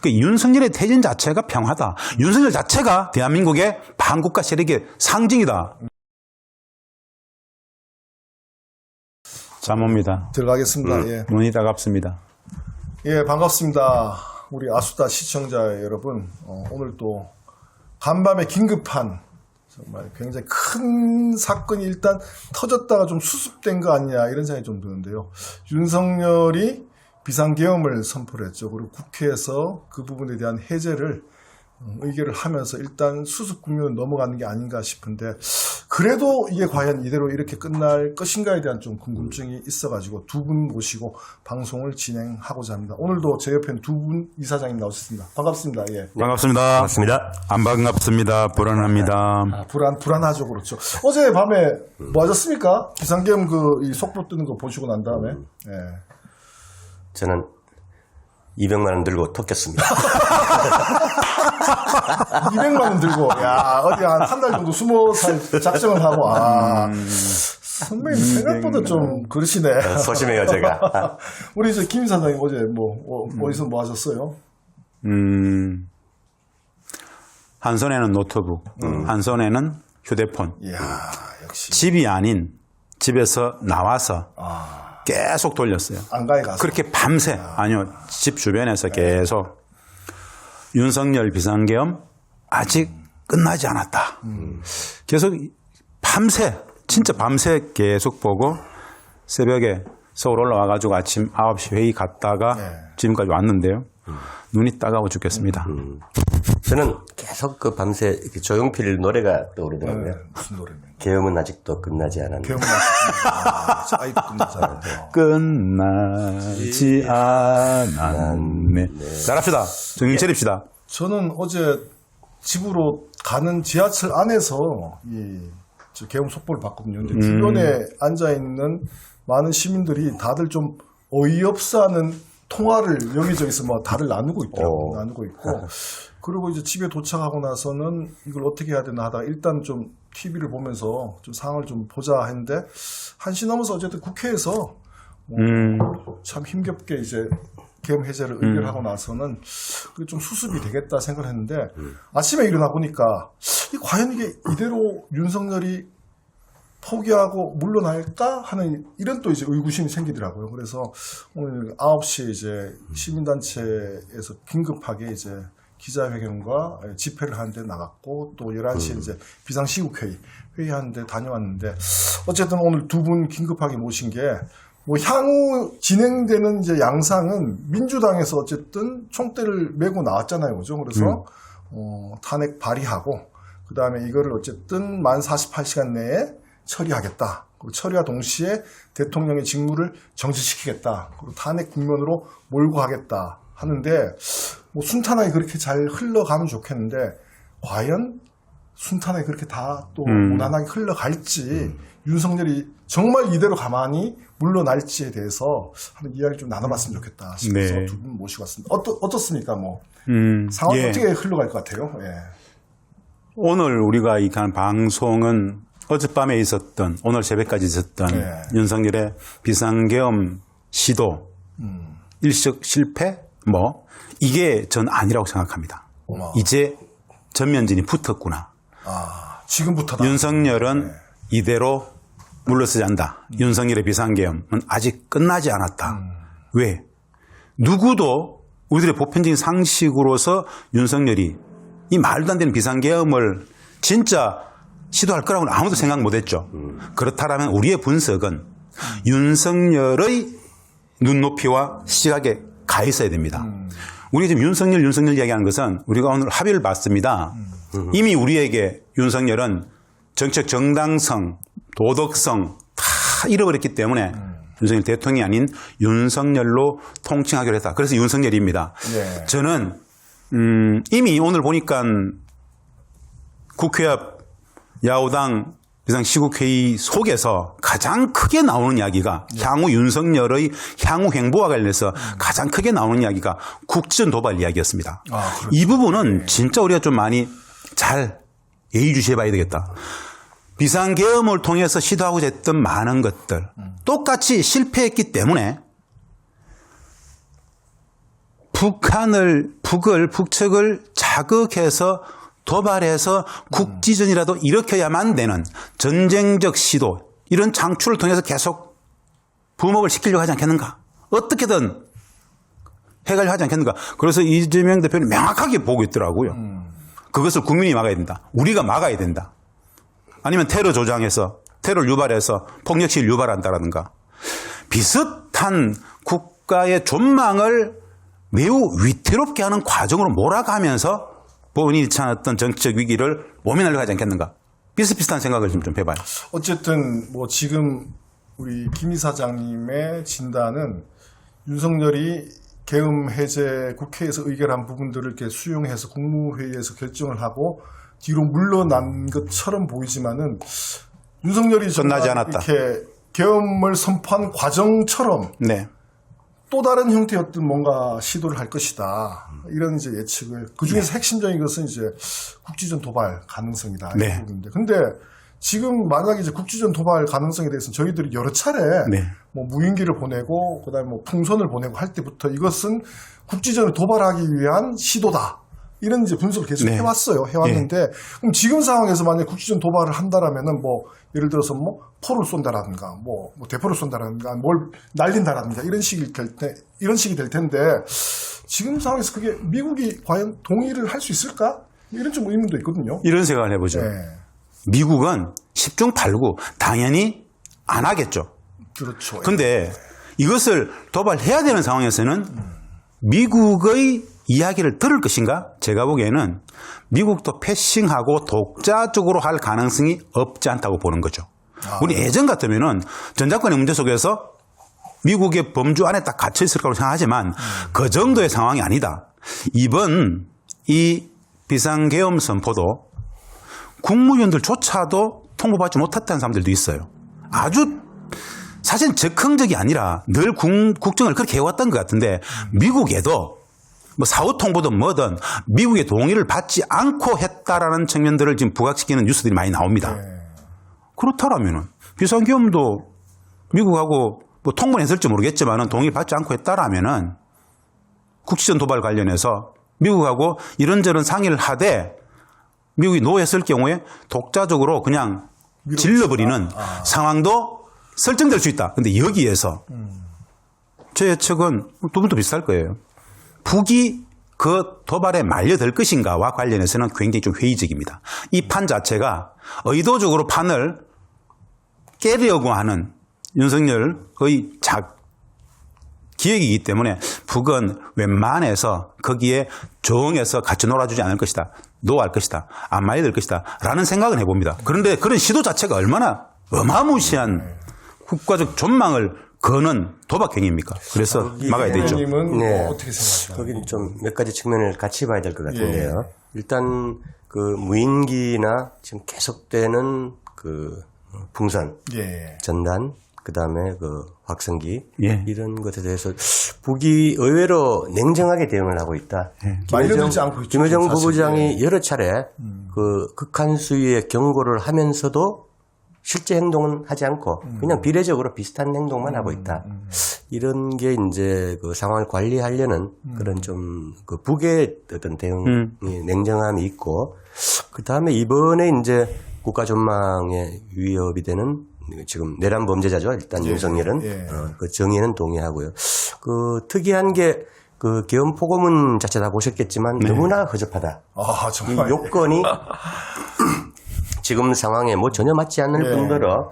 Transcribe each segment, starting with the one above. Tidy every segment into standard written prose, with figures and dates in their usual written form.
그 윤석열의 퇴진 자체가 평화다. 윤석열 자체가 대한민국의 반국가 세력의 상징이다. 잠옵니다. 들어가겠습니다. 예. 눈이 따갑습니다. 예, 반갑습니다. 우리 아수다 시청자 여러분. 오늘 또 간밤에 긴급한 정말 굉장히 큰 사건이 일단 터졌다가 좀 수습된 거 아니냐 이런 생각이 좀 드는데요. 윤석열이 비상계엄을 선포를 했죠. 그리고 국회에서 그 부분에 대한 해제를 의결을 하면서 일단 수습 국면으로 넘어가는 게 아닌가 싶은데, 그래도 이게 과연 이대로 이렇게 끝날 것인가에 대한 좀 궁금증이 있어가지고 두 분 모시고 방송을 진행하고자 합니다. 오늘도 제 옆에는 두 분 이사장님 나오셨습니다. 반갑습니다. 예. 반갑습니다. 반갑습니다. 안 반갑습니다. 불안합니다. 불안하죠. 그렇죠. 어제 밤에 뭐 하셨습니까? 비상계엄 이 속보 뜨는 거 보시고 난 다음에. 예. 저는 200만 원 들고 톡했습니다. 200만 원 들고, 야, 어디 한 달 정도 20살 작정을 하고, 선배님 생각보다 좀 그러시네. 소심해요, 제가. 우리 김 이사장님 어제 어디서 뭐 하셨어요? 한 손에는 노트북, 한 손에는 휴대폰. 이야, 역시. 집이 아닌 집에서 나와서 계속 돌렸어요. 안가에 가서. 그렇게 밤새, 아니요, 집 주변에서 계속 윤석열 비상계엄 아직 끝나지 않았다. 계속 밤새, 진짜 밤새 계속 보고 새벽에 서울 올라와가지고 아침 9시 회의 갔다가 지금까지 왔는데요. 눈이 따가워 죽겠습니다. 저는 계속 그 밤새 이렇게 조용필 노래가 떠오르더라고요. 무슨 노래입니까? 계엄은 아직도 끝나지 않았는데. 계엄은 아직도 끝나지 않았는데. 끝나지 않았네. 잘합시다. 정신 차립시다. 저는 어제 집으로 가는 지하철 안에서 저 계엄 속보를 봤거든요. 근데 주변에 앉아있는 많은 시민들이 다들 좀 어이없어하는 통화를 여기저기서 뭐 다들 나누고 있더라고요. 나누고 있고. 그리고 이제 집에 도착하고 나서는 이걸 어떻게 해야 되나 하다가 일단 좀 TV를 보면서 좀 상황을 좀 보자 했는데 1시 넘어서 어쨌든 국회에서 참 힘겹게 이제 계엄 해제를 의결하고 나서는 그게 좀 수습이 되겠다 생각을 했는데 아침에 일어나 보니까 과연 이게 이대로 윤석열이 포기하고 물러날까 하는 이런 또 이제 의구심이 생기더라고요. 그래서 오늘 9시에 이제 시민단체에서 긴급하게 이제 기자회견과 집회를 하는데 나갔고 또 11시에 이제 비상시국회의 회의하는데 다녀왔는데 어쨌든 오늘 두 분 긴급하게 모신 게 뭐 향후 진행되는 이제 양상은 민주당에서 어쨌든 총대를 메고 나왔잖아요. 그죠? 그래서 탄핵 발의하고 그다음에 이거를 어쨌든 만 48시간 내에 처리하겠다. 그리고 처리와 동시에 대통령의 직무를 정지시키겠다. 그리고 탄핵 국면으로 몰고 가겠다 하는데 뭐 순탄하게 그렇게 잘 흘러가면 좋겠는데 과연 순탄하게 그렇게 다 또 무난하게 흘러갈지 윤석열이 정말 이대로 가만히 물러날지에 대해서 한번 이야기 좀 나눠봤으면 좋겠다 싶어서 네. 두 분 모시고 왔습니다. 어떻습니까? 뭐 상황이 예. 어떻게 흘러갈 것 같아요? 예. 오늘 우리가 이 방송은 어젯밤에 있었던, 오늘 새벽까지 있었던 윤석열의 비상계엄 시도, 일식 실패, 이게 전 아니라고 생각합니다. 이제 전면진이 붙었구나. 지금부터다. 윤석열은 이대로 물러서지 않는다. 윤석열의 비상계엄은 아직 끝나지 않았다. 왜? 누구도 우리들의 보편적인 상식으로서 윤석열이 이 말도 안 되는 비상계엄을 진짜 시도할 거라고는 아무도 생각 못했죠. 그렇다면 우리의 분석은 윤석열의 눈높이와 시각에 가 있어야 됩니다. 우리 지금 윤석열 이야기하는 것은 우리가 오늘 합의를 봤습니다. 이미 우리에게 윤석열은 정책 정당성, 도덕성 다 잃어버렸기 때문에 윤석열 대통령이 아닌 윤석열로 통칭하기로 했다. 그래서 윤석열입니다. 네. 저는 이미 오늘 보니까 국회 앞 야후당 비상시국회의 속에서 가장 크게 나오는 이야기가 향후 윤석열의 향후 행보와 관련해서 가장 크게 나오는 이야기가 국정 도발 이야기였습니다. 그렇죠. 이 부분은 진짜 우리가 좀 많이 잘 예의주시해 봐야 되겠다. 비상계엄을 통해서 시도하고자 했던 많은 것들 똑같이 실패했기 때문에 북측을 자극해서 도발해서 국지전이라도 일으켜야만 되는 전쟁적 시도, 이런 장출을 통해서 계속 부목을 시키려고 하지 않겠는가? 어떻게든 해가려고 하지 않겠는가? 그래서 이재명 대표는 명확하게 보고 있더라고요. 그것을 국민이 막아야 된다. 우리가 막아야 된다. 아니면 테러 조장해서, 테러를 유발해서 폭력시를 유발한다라든가. 비슷한 국가의 존망을 매우 위태롭게 하는 과정으로 몰아가면서 본인이 처했던 정치적 위기를 모면하려고 하지 않겠는가. 비슷비슷한 생각을 좀 해봐요. 어쨌든 뭐 지금 우리 김 이사장님의 진단은 윤석열이 계엄 해제 국회에서 의결한 부분들을 이렇게 수용해서 국무회의에서 결정을 하고 뒤로 물러난 것처럼 보이지만은 윤석열이 끝나지 않았다. 이렇게 계엄을 선포한 과정처럼 네. 또 다른 형태의 어떤 뭔가 시도를 할 것이다. 이런 이제 예측을. 그 중에서 핵심적인 것은 이제 국지전 도발 가능성이다. 네. 이 부분인데. 근데 지금 만약에 이제 국지전 도발 가능성에 대해서는 저희들이 여러 차례 네. 뭐 무인기를 보내고 그다음에 뭐 풍선을 보내고 할 때부터 이것은 국지전을 도발하기 위한 시도다. 이런 이제 분석을 계속 네. 해왔어요. 해왔는데 그럼 지금 상황에서 만약 국지전 도발을 한다라면은 뭐 예를 들어서 뭐 포를 쏜다라든가 뭐 대포를 쏜다라든가 뭘 날린다라든가 이런 식이 될 텐데 지금 상황에서 그게 미국이 과연 동의를 할 수 있을까? 이런 좀 의문도 있거든요. 이런 생각을 해보죠. 네. 미국은 10중 8구 당연히 안 하겠죠. 그렇죠. 근데 이것을 도발해야 되는 상황에서는 미국의 이야기를 들을 것인가? 제가 보기에는 미국도 패싱하고 독자적으로 할 가능성이 없지 않다고 보는 거죠. 우리 예전 같으면은 전작권의 문제 속에서 미국의 범주 안에 딱 갇혀 있을 거라고 생각하지만 그 정도의 상황이 아니다. 이번 이 비상계엄 선포도 국무위원들조차도 통보받지 못했다는 사람들도 있어요. 아주 사실 적극적이 아니라 늘 국정을 그렇게 해왔던 것 같은데 미국에도 뭐 사후 통보든 뭐든 미국의 동의를 받지 않고 했다라는 측면들을 지금 부각시키는 뉴스들이 많이 나옵니다. 그렇다라면은 비상계엄도 미국하고 뭐 통보는 했을지 모르겠지만은 동의를 받지 않고 했다라면은 국지전 도발 관련해서 미국하고 이런저런 상의를 하되 미국이 노했을 경우에 독자적으로 그냥 질러버리는 상황도 설정될 수 있다. 근데 여기에서 제 예측은 두 분도 비슷할 거예요. 북이 그 도발에 말려들 것인가와 관련해서는 굉장히 좀 회의적입니다. 이 판 자체가 의도적으로 판을 깨려고 하는 윤석열의 기획이기 때문에 북은 웬만해서 거기에 조응해서 같이 놀아주지 않을 것이다. 노할 것이다. 안 말려들 것이다. 라는 생각은 해봅니다. 그런데 그런 시도 자체가 얼마나 어마무시한 국가적 존망을 거는 도박행위입니까? 그래서 막아야 되죠. 님은 네. 어떻게 생각하세요? 거긴 좀 몇 가지 측면을 같이 봐야 될 것 같은데요. 일단 그 무인기나 지금 계속되는 그 풍선, 예. 전단, 그 다음에 그 확성기 예. 이런 것에 대해서 북이 의외로 냉정하게 대응을 하고 있다. 말려들지 않고 있죠. 김여정 사실. 부부장이 여러 차례 그 극한 수위의 경고를 하면서도 실제 행동은 하지 않고 그냥 비례적으로 비슷한 행동만 하고 있다. 이런 게 이제 그 상황을 관리하려는 그런 좀 그 북의 어떤 대응이 냉정함이 있고 그 다음에 이번에 이제 국가 전망의 위협이 되는 지금 내란 범죄자죠. 일단 윤석열은 그 정의는 동의하고요. 그 특이한 게 그 계엄 포고문 자체 다 보셨겠지만 너무나 허접하다. 아, 이 정말. 요건이 지금 상황에 뭐 전혀 맞지 않을 뿐더러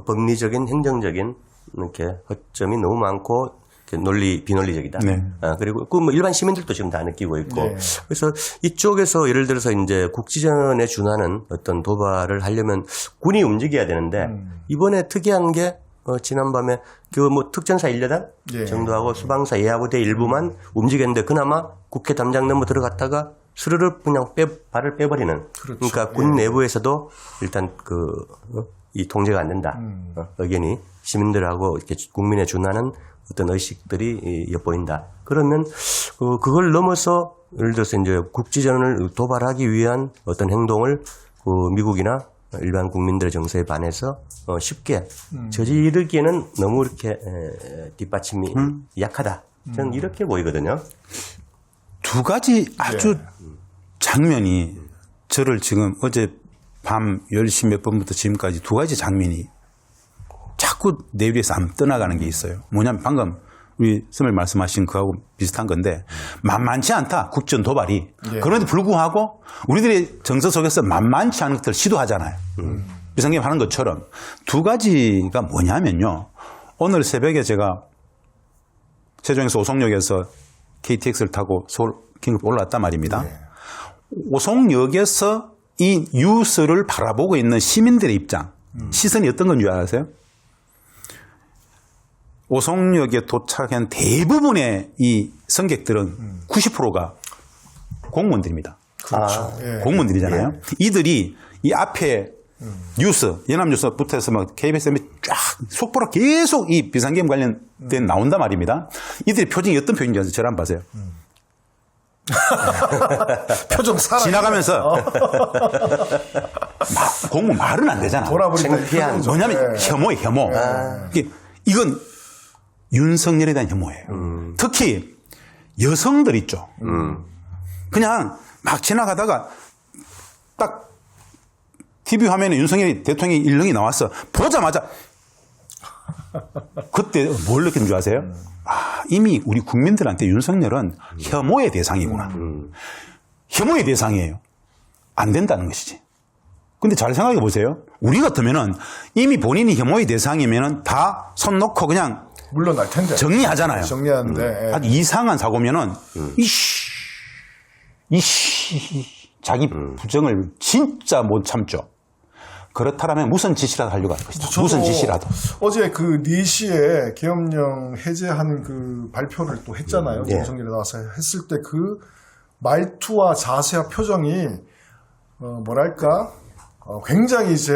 법리적인 행정적인 이렇게 허점이 너무 많고 비논리적이다. 네. 그리고 그 뭐 일반 시민들도 지금 다 느끼고 있고 그래서 이쪽에서 예를 들어서 이제 국지전에 준하는 어떤 도발을 하려면 군이 움직여야 되는데 이번에 특이한 게 지난밤에 그 뭐 특전사 1여단 정도하고 수방사 예하부대 일부만 움직였는데 그나마 국회 담장 넘어 들어갔다가 스르르 그냥 발을 빼버리는. 그렇죠. 그러니까 군 내부에서도 일단 이 통제가 안 된다. 의견이 시민들하고 이렇게 국민에 준하는 어떤 의식들이 엿보인다. 그러면 그걸 넘어서 예를 들어서 이제 국지전을 도발하기 위한 어떤 행동을 미국이나 일반 국민들의 정서에 반해서 쉽게 저지르기에는 너무 이렇게 뒷받침이 약하다. 저는 이렇게 보이거든요. 두 가지 아주 장면이 저를 지금 어제 밤 10시 몇 분부터 지금까지 두 가지 장면이 자꾸 내 위에서 안 떠나가는 게 있어요. 뭐냐면 방금 우리 선생님 말씀하신 그하고 비슷한 건데 만만치 않다. 국전 도발이. 예. 그런데 불구하고 우리들의 정서 속에서 만만치 않은 것들을 시도하잖아요. 비상계엄 하는 것처럼 두 가지가 뭐냐면요. 오늘 새벽에 제가 세종에서 오송역에서 KTX를 타고 서울 긴급 올라왔단 말입니다. 오송역에서 이 뉴스를 바라보고 있는 시민들의 입장, 시선이 어떤 건 줄 아세요? 오송역에 도착한 대부분의 이 승객들은 90%가 공무원들입니다. 그렇죠. 예. 공무원들이잖아요. 이들이 이 앞에 뉴스, 연합뉴스부터 해서 막 KBS에 쫙 속보로 계속 이 비상계엄 관련된 나온단 말입니다. 이들의 표정이 어떤 표정인지 아세요? 저를 한번 봐세요. 표정 살아. 지나가면서 공무원 말은 안 되잖아. 돌아버리니까 창피한. 뭐냐면 혐오예요, 혐오. 이건 윤석열에 대한 혐오예요. 특히 여성들 있죠. 그냥 막 지나가다가 딱 TV 화면에 윤석열 대통령이 일령이 나왔어. 보자마자 그때 뭘 느낀 줄 아세요? 아, 이미 우리 국민들한테 윤석열은 혐오의 대상이구나. 혐오의 대상이에요. 안 된다는 것이지. 근데 잘 생각해 보세요. 우리 같으면은 이미 본인이 혐오의 대상이면은 다 손 놓고 그냥 물러날 텐데. 정리하잖아요. 정리하는데. 아주 이상한 사고면은 자기 부정을 진짜 못 참죠. 그렇다면 무슨 짓이라도 하려고 할 것이다. 무슨 짓이라도. 어제 그 4시에 계엄령 해제하는 그 발표를 또 했잖아요. 예. 윤석열이 나와서 했을 때 그 말투와 자세와 표정이 뭐랄까 굉장히 이제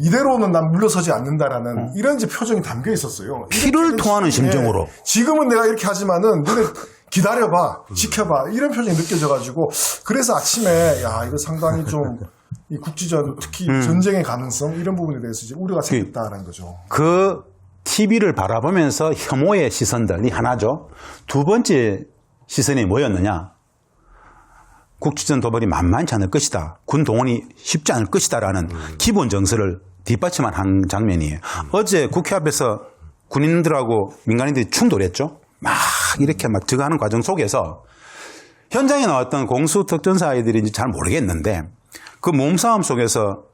이대로는 난 물러서지 않는다라는 이런 이제 표정이 담겨 있었어요. 피를 토하는 심정으로. 지금은 내가 이렇게 하지만은 너네 기다려봐, 지켜봐 이런 표정이 느껴져가지고 그래서 아침에 야 이거 상당히 좀 이 국지전 특히 전쟁의 가능성 이런 부분에 대해서 이제 우려가 생겼다는 거죠. 그 TV를 바라보면서 혐오의 시선들이 하나죠. 두 번째 시선이 뭐였느냐. 국지전 도발이 만만치 않을 것이다. 군 동원이 쉽지 않을 것이다라는 기본 정서를 뒷받침한 한 장면이에요. 어제 국회 앞에서 군인들하고 민간인들이 충돌했죠. 막 이렇게 막 저거하는 과정 속에서 현장에 나왔던 공수특전사들인지 잘 모르겠는데 그 몸싸움 속에서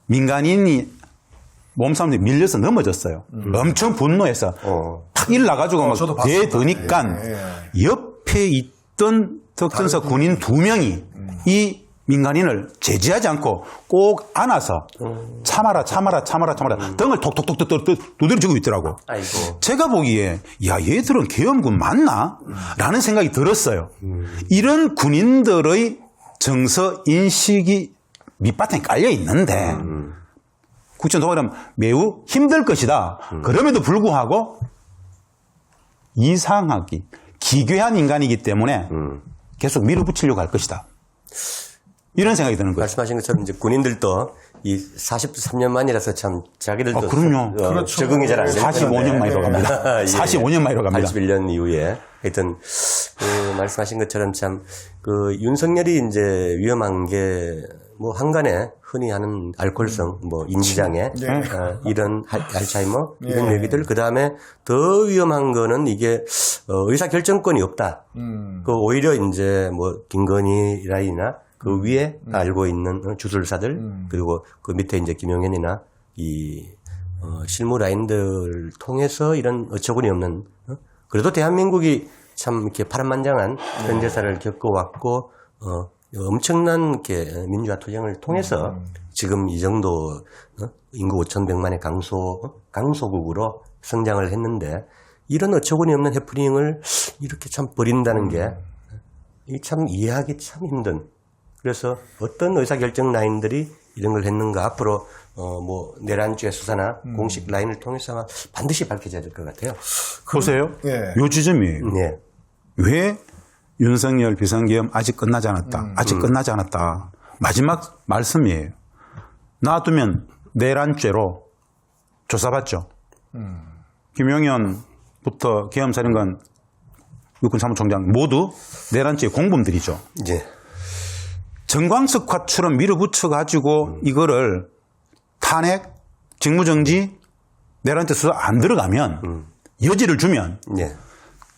민간인이 몸싸움에 밀려서 넘어졌어요. 엄청 분노해서 탁 일나가지고 저도 막 대드니까 예. 옆에 있던 특전사 군인 2명이 이 민간인을 제지하지 않고 꼭 안아서 참아라 등을 톡톡톡 두드려주고 있더라고. 아이고. 제가 보기에 야 얘들은 계엄군 맞나? 라는 생각이 들었어요. 이런 군인들의 정서 인식이 밑바탕에 깔려 있는데 국정 도발하면 매우 힘들 것이다. 그럼에도 불구하고 이상하기 기괴한 인간이기 때문에 계속 밀어붙이려고 할 것이다. 이런 생각이 드는 거예요. 말씀하신 것처럼 이제 군인들도 이 43년 만이라서 참 자기들도 그럼요. 그렇죠. 적응이 잘 안 되는 45년 만이라고 합니다. 45년 만이라고 합니다. 81년 이후에 하여튼 그 말씀하신 것처럼 참 그 윤석열이 이제 위험한 게 뭐 한간에 흔히 하는 알코올성 뭐 인지장애 이런 알츠하이머 이런 얘기들 그다음에 더 위험한 거는 이게 의사 결정권이 없다. 그 오히려 이제 뭐 김건희 라인이나 그 위에 알고 있는 주술사들 그리고 그 밑에 이제 김용현이나 이 실무 라인들 통해서 이런 어처구니 없는 그래도 대한민국이 참 이렇게 파란만장한 현대사를 겪어왔고 엄청난 이렇게 민주화 투쟁을 통해서 지금 이 정도 인구 5,100만의 강소국으로 성장을 했는데 이런 어처구니 없는 해프닝을 이렇게 참 버린다는 게 참 이해하기 참 힘든. 그래서 어떤 의사결정 라인들이 이런 걸 했는가 앞으로 뭐 내란죄 수사나 공식 라인을 통해서 반드시 밝혀져야 될 것 같아요. 보세요. 예. 요 지점이에요. 네. 왜 윤석열 비상계엄 아직 끝나지 않았다. 아직 끝나지 않았다. 마지막 말씀이에요. 놔두면 내란죄로 조사받죠. 김용현부터 계엄사령관 육군 사무총장 모두 내란죄 공범들이죠. 예. 정광석화처럼 밀어붙여가지고 이거를 탄핵, 직무정지, 내란죄 수사 안 들어가면 여지를 주면 예.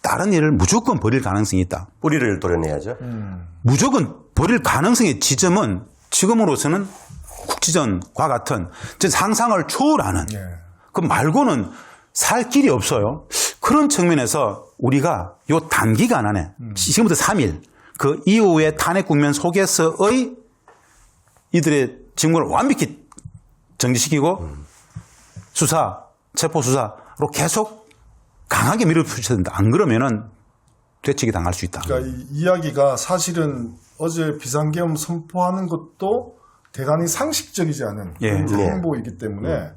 다른 일을 무조건 벌일 가능성이 있다. 뿌리를 도려내야죠. 무조건 벌일 가능성의 지점은 지금으로서는 국지전과 같은 상상을 초월하는 예. 그 말고는 살 길이 없어요. 그런 측면에서 우리가 요 단기간 안에 지금부터 3일 그 이후의 탄핵 국면 속에서의 이들의 직무를 완벽히 정지시키고 수사, 체포 수사로 계속 강하게 밀어붙여야 된다. 안 그러면은 되치기 당할 수 있다. 그러니까 이 이야기가 사실은 어제 비상계엄 선포하는 것도 대단히 상식적이지 않은 예. 그런 행보이기 때문에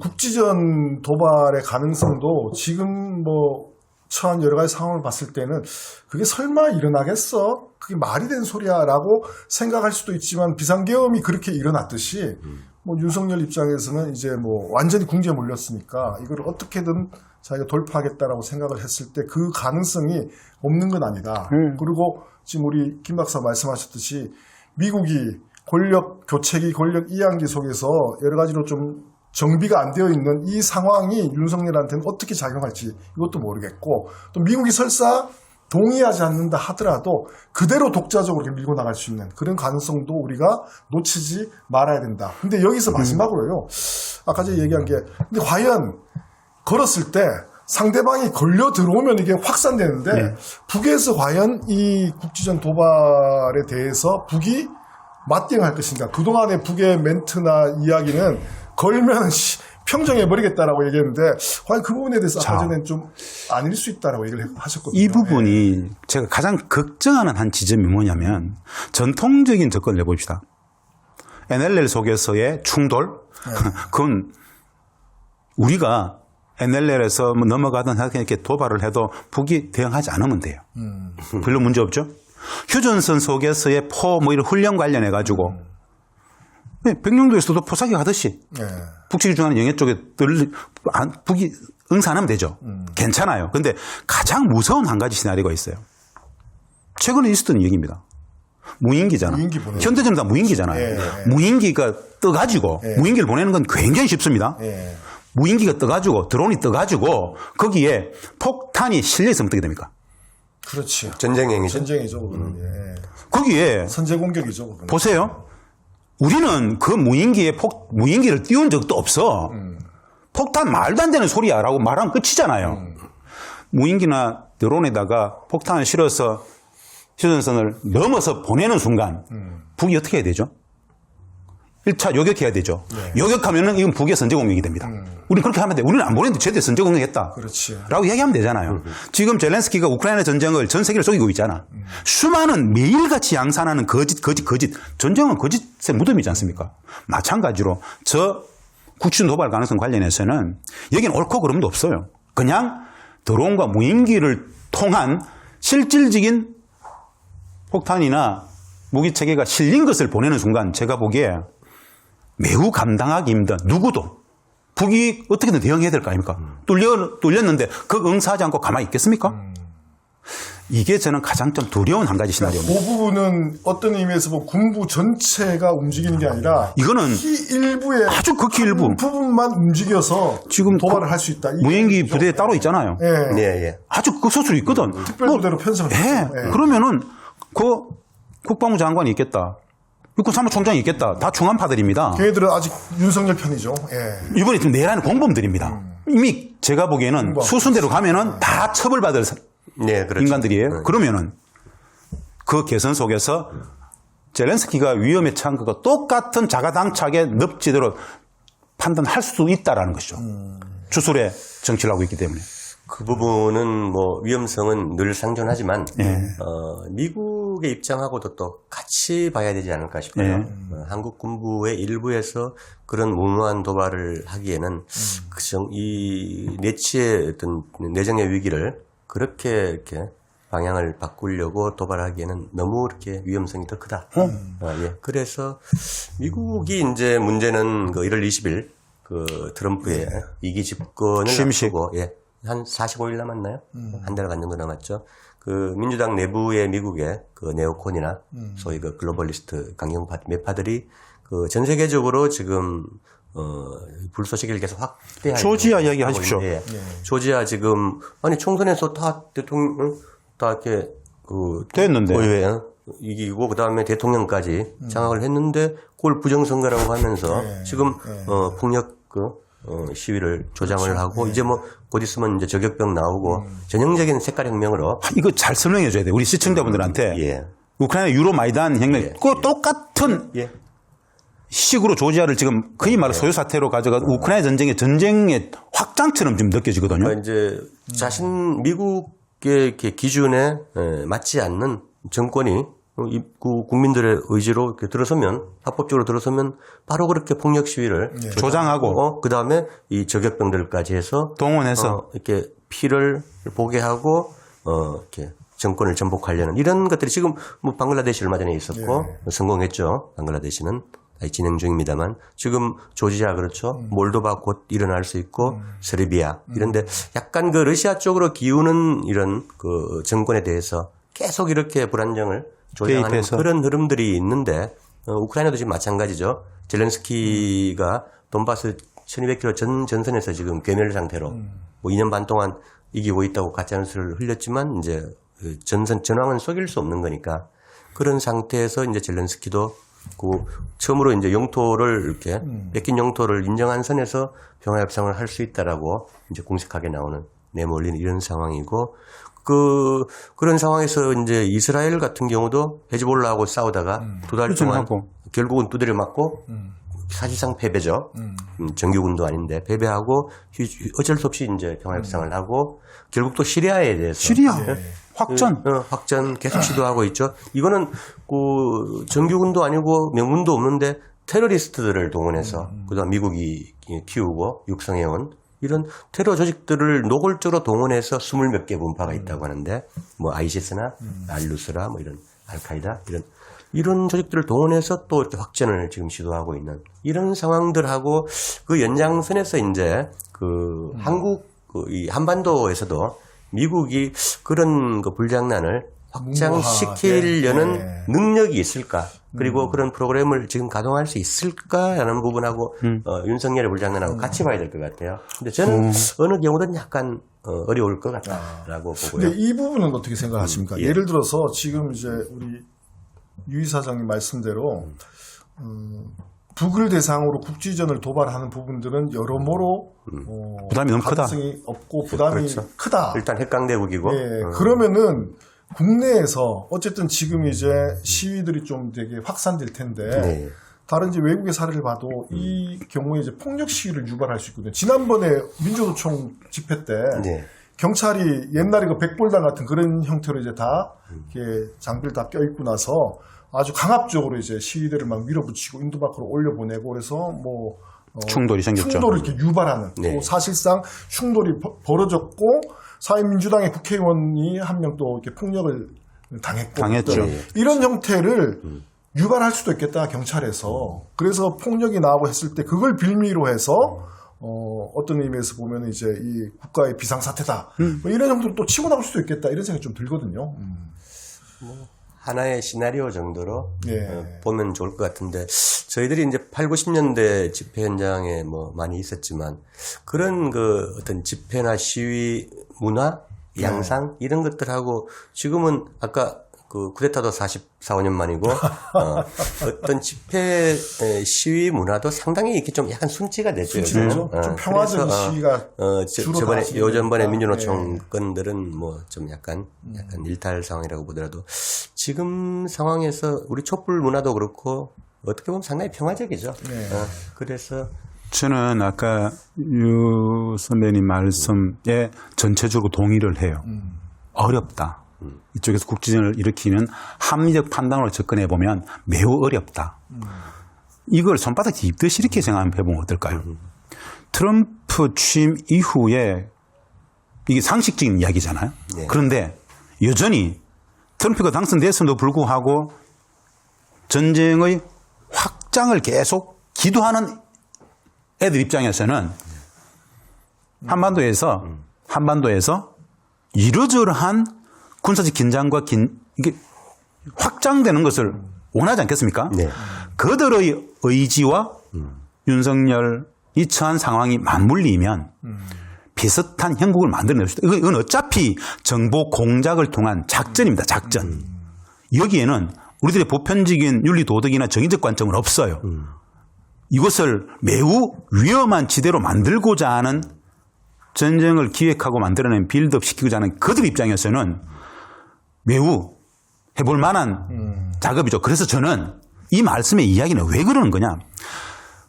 국지전 도발의 가능성도 지금 뭐 처한 여러 가지 상황을 봤을 때는 그게 설마 일어나겠어? 그게 말이 된 소리야라고 생각할 수도 있지만 비상계엄이 그렇게 일어났듯이 뭐 윤석열 입장에서는 이제 뭐 완전히 궁지에 몰렸으니까 이걸 어떻게든 자기가 돌파하겠다라고 생각을 했을 때 그 가능성이 없는 건 아니다. 그리고 지금 우리 김 박사 말씀하셨듯이 미국이 권력 교체기, 권력 이양기 속에서 여러 가지로 좀 정비가 안 되어 있는 이 상황이 윤석열한테는 어떻게 작용할지 이것도 모르겠고 또 미국이 설사 동의하지 않는다 하더라도 그대로 독자적으로 이렇게 밀고 나갈 수 있는 그런 가능성도 우리가 놓치지 말아야 된다. 근데 여기서 마지막으로요. 아까 제가 얘기한 게 근데 과연 걸었을 때 상대방이 걸려 들어오면 이게 확산되는데 북에서 과연 이 국지전 도발에 대해서 북이 맞대응할 것인가. 그동안의 북의 멘트나 이야기는 걸면 평정해버리겠다라고 얘기했는데 과연 그 부분에 대해서 아까 전에는 좀 아닐 수 있다라고 얘기를 하셨거든요. 이 부분이 제가 가장 걱정하는 한 지점이 뭐냐면 전통적인 접근을 해봅시다. NLL 속에서의 충돌 그건 우리가 NLL에서 뭐 넘어가든 이렇게 도발을 해도 북이 대응하지 않으면 돼요. 별로 문제 없죠. 휴전선 속에서의 뭐 이런 훈련 관련해 가지고 백령도에서도 포사기 하듯이 북측이 중요한 영해 쪽에 북이 응산하면 되죠. 괜찮아요. 근데 가장 무서운 한 가지 시나리오가 있어요. 최근에 있었던 얘기입니다. 무인기잖아. 무인기 보내죠. 현대전은 다 무인기잖아요. 무인기가 떠가지고 무인기를 보내는 건 굉장히 쉽습니다. 무인기가 떠가지고 드론이 떠가지고 거기에 폭탄이 실려 있으면 어떻게 됩니까? 그렇지. 전쟁행위죠. 전쟁이죠. 그거는. 거기에 선제 공격이죠. 그거는. 보세요. 우리는 그 무인기를 띄운 적도 없어. 폭탄 말도 안 되는 소리야라고 말하면 끝이잖아요. 무인기나 드론에다가 폭탄을 실어서 휴전선을 넘어서 보내는 순간 북이 어떻게 해야 되죠? 1차 요격해야 되죠. 요격하면은 이건 북의 선제 공격이 됩니다. 우리는 그렇게 하면 돼. 우리는 안 보냈는데 제대로 선제 공격했다. 그렇지. 라고 얘기하면 되잖아요. 지금 젤렌스키가 우크라이나 전쟁을 전 세계를 속이고 있잖아. 수많은 매일같이 양산하는 거짓. 전쟁은 거짓의 무덤이지 않습니까? 마찬가지로 저 국지전 도발 가능성 관련해서는 여기는 옳고 그름도 없어요. 그냥 드론과 무인기를 통한 실질적인 폭탄이나 무기체계가 실린 것을 보내는 순간 제가 보기에 매우 감당하기 힘든 누구도 북이 어떻게든 대응해야 될 거 아닙니까? 뚫렸는데 그 응사하지 않고 가만히 있겠습니까? 이게 저는 가장 좀 두려운 한 가지 시나리오입니다. 그 부분은 어떤 의미에서 보면 군부 전체가 움직이는 게 아니라 이거는 일부의 아주 극히 일부 부분만 움직여서 지금 도발을 할 수 있다. 무인기 부대에 따로 있잖아요. 예. 아주 극소수로 있거든. 특별부대로 편성을 했죠. 그러면은 그 국방부 장관이 있겠다. 육군 사무총장이 있겠다. 다 중한파들입니다. 걔네들은 아직 윤석열 편이죠. 이번에 지금 내란 공범들입니다. 이미 제가 보기에는 수순대로 가면은 다 처벌받을 그렇죠. 인간들이에요. 그러면은 그 개선 속에서 젤렌스키가 위험에 처한 것과 똑같은 자가당착의 늪지대로 판단할 수도 있다라는 것이죠. 주술의 정치를 하고 있기 때문에. 그 부분은 뭐 위험성은 늘 상존하지만 미국의 입장하고도 또 같이 봐야 되지 않을까 싶어요. 한국 군부의 일부에서 그런 무모한 도발을 하기에는 이 내치의 어떤 내정의 위기를 그렇게 이렇게 방향을 바꾸려고 도발하기에는 너무 이렇게 위험성이 더 크다. 그래서 미국이 이제 문제는 그 1월 20일 그 트럼프의 2기 집권을 취임식. 앞두고 한 45일 남았나요? 한 달 반 정도 남았죠. 그 민주당 내부의 미국의 그 네오콘이나 소위 그 글로벌리스트 강경 매파들이 그 전 세계적으로 지금 불쏘시개를 계속 확대하고 조지아 이야기하십시오. 조지아 지금 아니 총선에서 다 대통령 다 이렇게 그 됐는데. 의회 이기고 그다음에 대통령까지 장악을 했는데 그걸 부정선거라고 하면서 지금 폭력 시위를 조장을 하고 이제 뭐 곧 있으면 이제 저격병 나오고 전형적인 색깔 혁명으로 이거 잘 설명해 줘야 돼. 우리 시청자분들한테. 예. 우크라이나 유로마이단 혁명, 그 똑같은 예. 식으로 조지아를 지금 거의 말해 소요 사태로 가져가 우크라이나 전쟁의 확장처럼 지금 느껴지거든요. 그러니까 이제 자신 미국의 이렇게 기준에 맞지 않는 정권이 국민들의 의지로 이렇게 들어서면 합법적으로 들어서면 바로 그렇게 폭력 시위를 조장하고 그 다음에 이 저격병들까지 해서 동원해서 이렇게 피를 보게 하고 이렇게 정권을 전복하려는 이런 것들이 지금 뭐 방글라데시 얼마 전에 있었고 성공했죠. 방글라데시는 진행 중입니다만 지금 조지아 그렇죠. 몰도바 곧 일어날 수 있고 세르비아 이런데 약간 그 러시아 쪽으로 기우는 이런 그 정권에 대해서 계속 이렇게 불안정을 조장하는 개입해서. 그런 흐름들이 있는데 우크라이나도 지금 마찬가지죠. 젤렌스키가 돈바스 1200km 전선에서 지금 괴멸 상태로 뭐 2년 반 동안 이기고 있다고 가짜뉴스를 흘렸지만 이제 그 전선 전황은 속일 수 없는 거니까 그런 상태에서 이제 젤렌스키도 그 처음으로 이제 영토를 이렇게 뺏긴 영토를 인정한 선에서 평화 협상을 할 수 있다라고 이제 공식하게 나오는 내몰리는 이런 상황이고 그런 상황에서 이제 이스라엘 같은 경우도 헤즈볼라하고 싸우다가 두 달 동안 하고. 결국은 두드려 맞고 사실상 패배죠. 정규군도 아닌데 패배하고 어쩔 수 없이 이제 평화 협상을 하고 결국 또 시리아에 대해서 시리아 확전. 확전 계속 시도하고 있죠. 이거는 그 정규군도 아니고 명분도 없는데 테러리스트들을 동원해서 그다음 미국이 키우고 육성해온 이런 테러 조직들을 노골적으로 동원해서 20몇 개 분파가 있다고 하는데 뭐 아이시스나 알루스라 뭐 이런 알카이다 이런 조직들을 동원해서 또 이렇게 확전을 지금 시도하고 있는 이런 상황들하고 그 연장선에서 이제 그 한국 이 한반도에서도 미국이 그런 그 불장난을 확장시키려는 능력이 있을까? 그리고 그런 프로그램을 지금 가동할 수 있을까라는 부분하고 윤석열의 불장난하고 같이 봐야 될 것 같아요. 근데 저는 어느 경우든 약간 어려울 것 같다라고 보고요. 근데 이 부분은 어떻게 생각하십니까? 예를 들어서 지금 이제 우리 유 이사장님 말씀대로 북을 대상으로 국지전을 도발하는 부분들은 여러모로 부담이 너무 크다. 가능성이 없고 부담이 그렇죠. 크다. 일단 핵강대국이고. 예, 그러면은 국내에서 어쨌든 지금 이제 시위들이 좀 되게 확산될 텐데 네. 다른 이제 외국의 사례를 봐도 이 경우에 이제 폭력 시위를 유발할 수 있거든요. 지난번에 민주노총 집회 때 네. 경찰이 옛날에 그 백볼당 같은 그런 형태로 이제 다 이렇게 장비를 다 껴입고 나서 아주 강압적으로 이제 시위대를 막 밀어붙이고 인도 밖으로 올려보내고 그래서 뭐 충돌이 생겼죠. 충돌을 이렇게 유발하는 네. 또 사실상 충돌이 벌어졌고 사회민주당의 국회의원이 한 명 또 이렇게 폭력을 당했죠. 또 이런 형태를 유발할 수도 있겠다 경찰에서. 그래서 폭력이 나오고 했을 때 그걸 빌미로 해서 어떤 의미에서 보면 이제 이 국가의 비상사태다. 뭐 이런 형태로 또 치고 나올 수도 있겠다 이런 생각이 좀 들거든요. 하나의 시나리오 정도로 예. 보면 좋을 것 같은데 저희들이 이제 8, 90년대 집회 현장에 뭐 많이 있었지만 그런 그 어떤 집회나 시위 문화, 양상 이런 것들하고 지금은 아까 그 쿠데타도 44, 5년 만이고 어떤 집회 시위 문화도 상당히 이렇게 좀 약간 순치가 됐죠. 요즘은. 좀 평화적인 시위가 저번에 요전번에 나왔으니까. 민주노총 예. 건들은 뭐 좀 약간 일탈 상황이라고 보더라도 지금 상황에서 우리 촛불 문화도 그렇고 어떻게 보면 상당히 평화적이죠. 네. 그래서 저는 아까 유 선배님 말씀에 전체적으로 동의를 해요. 어렵다. 이쪽에서 국지전을 일으키는 합리적 판단으로 접근해 보면 매우 어렵다. 이걸 손바닥 짚듯이 이렇게 생각해 보면 어떨까요? 트럼프 취임 이후에 이게 상식적인 이야기잖아요. 네. 그런데 여전히 트럼프가 당선됐음에도 불구하고 전쟁의 확장을 계속 기도하는 애들 입장에서는 한반도에서 한반도에서 이러저러한 군사적 긴장과 이게 확장되는 것을 원하지 않겠습니까? 네. 그들의 의지와 윤석열이 처한 상황이 맞물리면 비슷한 형국을 만들어낼 수 있다. 이건 어차피 정보 공작을 통한 작전입니다. 작전. 여기에는 우리들의 보편적인 윤리 도덕이나 정의적 관점은 없어요. 이것을 매우 위험한 지대로 만들고자 하는 전쟁을 기획하고 만들어낸 빌드업 시키고자 하는 그들 입장에서는 매우 해볼 만한 작업이죠. 그래서 저는 이 말씀의 이야기는 왜 그러는 거냐.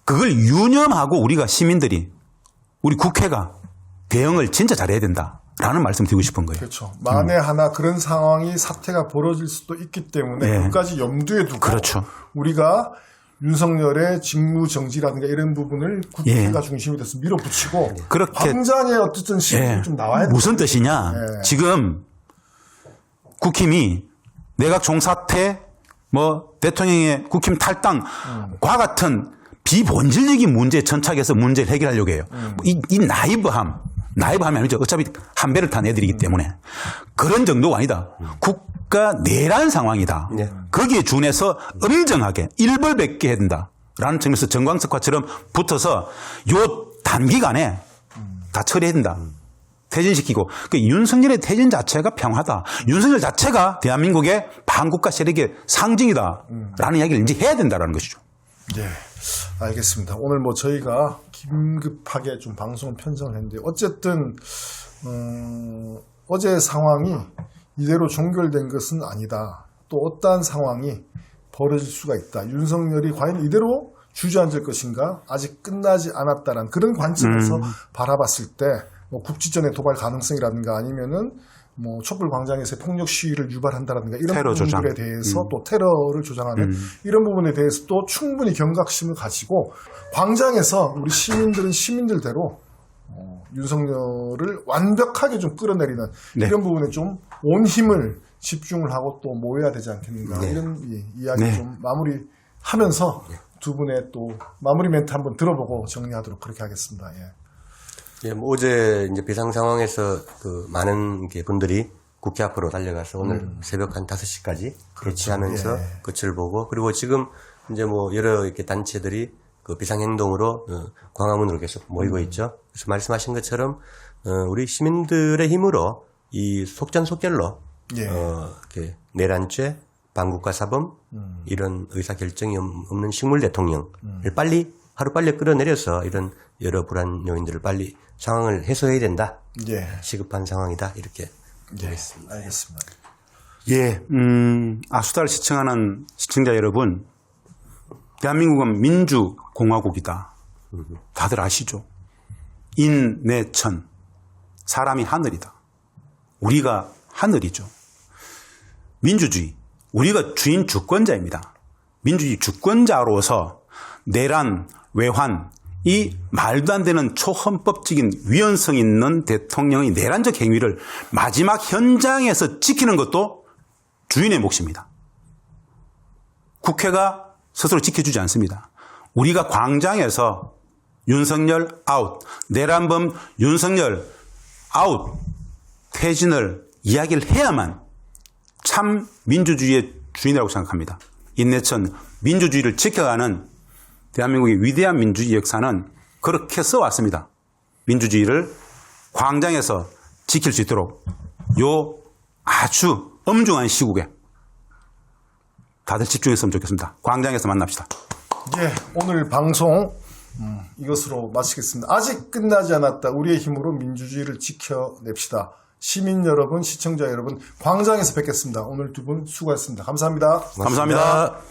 그걸 유념하고 우리가 시민들이 우리 국회가 대응을 진짜 잘해야 된다라는 말씀 드리고 싶은 거예요. 그렇죠. 만에 하나 그런 상황이 사태가 벌어질 수도 있기 때문에 네. 그까지 염두에 두고 그렇죠. 우리가 윤석열의 직무 정지라든가 이런 부분을 국회가 예. 중심이 돼서 밀어붙이고 그렇게 광장에 어쨌든 시민이 좀 나와야 돼요. 무슨 뜻이냐. 예. 지금 국힘이 내각 총사퇴 뭐 대통령의 국힘 탈당과 같은 비본질적인 문제에 천착해서 문제를 해결하려고 해요. 이 나이브함이 아니죠. 어차피 한 배를 탄 애들이기 때문에 그런 정도가 아니다. 국가 내란 상황이다. 네. 거기에 준해서 엄정하게 일벌백계 해야 된다라는 측면에서 정광석화처럼 붙어서 요 단기간에 다 처리해야 된다. 퇴진시키고 그 윤석열의 퇴진 자체가 평화다. 윤석열 자체가 대한민국의 반국가 세력의 상징이다라는 이야기를 이제 해야 된다라는 것이죠. 네, 알겠습니다. 오늘 뭐 저희가 긴급하게 좀 방송을 편성을 했는데 어쨌든 어제 상황이 이대로 종결된 것은 아니다. 또 어떠한 상황이 벌어질 수가 있다. 윤석열이 과연 이대로 주저앉을 것인가? 아직 끝나지 않았다는 그런 관점에서 바라봤을 때 뭐 국지전의 도발 가능성이라든가 아니면은 뭐 촛불 광장에서 폭력 시위를 유발한다라든가 이런 테러 조장. 부분들에 대해서 또 테러를 조장하는 이런 부분에 대해서 또 충분히 경각심을 가지고 광장에서 우리 시민들은 시민들대로 윤석열을 완벽하게 좀 끌어내리는 네. 이런 부분에 좀 온 힘을 집중을 하고 또 모여야 되지 않겠는가 네. 이런 이야기 네. 좀 마무리하면서 두 분의 또 마무리 멘트 한번 들어보고 정리하도록 그렇게 하겠습니다. 예. 예, 뭐 어제 이제 비상 상황에서 그 많은 분들이 국회 앞으로 달려가서 오늘 새벽 한 5시까지 대치하면서 예. 끝을 보고 그리고 지금 이제 뭐 여러 이렇게 단체들이 그 비상행동으로 광화문으로 계속 모이고 있죠. 그래서 말씀하신 것처럼 우리 시민들의 힘으로 이 속전속결로 예. 이렇게 내란죄, 반국가 사범 이런 의사 결정이 없는 식물 대통령을 빨리 하루빨리 끌어내려서 이런 여러 불안 요인들을 빨리 상황을 해소해야 된다. 예. 시급한 상황이다. 이렇게 예. 보겠습니다. 알겠습니다. 예, 아수다를 시청하는 시청자 여러분, 대한민국은 민주공화국이다. 다들 아시죠? 인내천, 사람이 하늘이다. 우리가 하늘이죠. 민주주의, 우리가 주인 주권자입니다. 민주주의 주권자로서 내란, 외환, 이 말도 안 되는 초헌법적인 위헌성 있는 대통령의 내란적 행위를 마지막 현장에서 지키는 것도 주인의 몫입니다. 국회가 스스로 지켜주지 않습니다. 우리가 광장에서 윤석열 아웃, 내란범 윤석열 아웃, 퇴진을 이야기를 해야만 참 민주주의의 주인이라고 생각합니다. 인내천 민주주의를 지켜가는 대한민국의 위대한 민주주의 역사는 그렇게 써왔습니다. 민주주의를 광장에서 지킬 수 있도록 요 아주 엄중한 시국에 다들 집중했으면 좋겠습니다. 광장에서 만납시다. 예, 오늘 방송 이것으로 마치겠습니다. 아직 끝나지 않았다. 우리의 힘으로 민주주의를 지켜냅시다. 시민 여러분, 시청자 여러분, 광장에서 뵙겠습니다. 오늘 두 분 수고하셨습니다. 감사합니다. 감사합니다.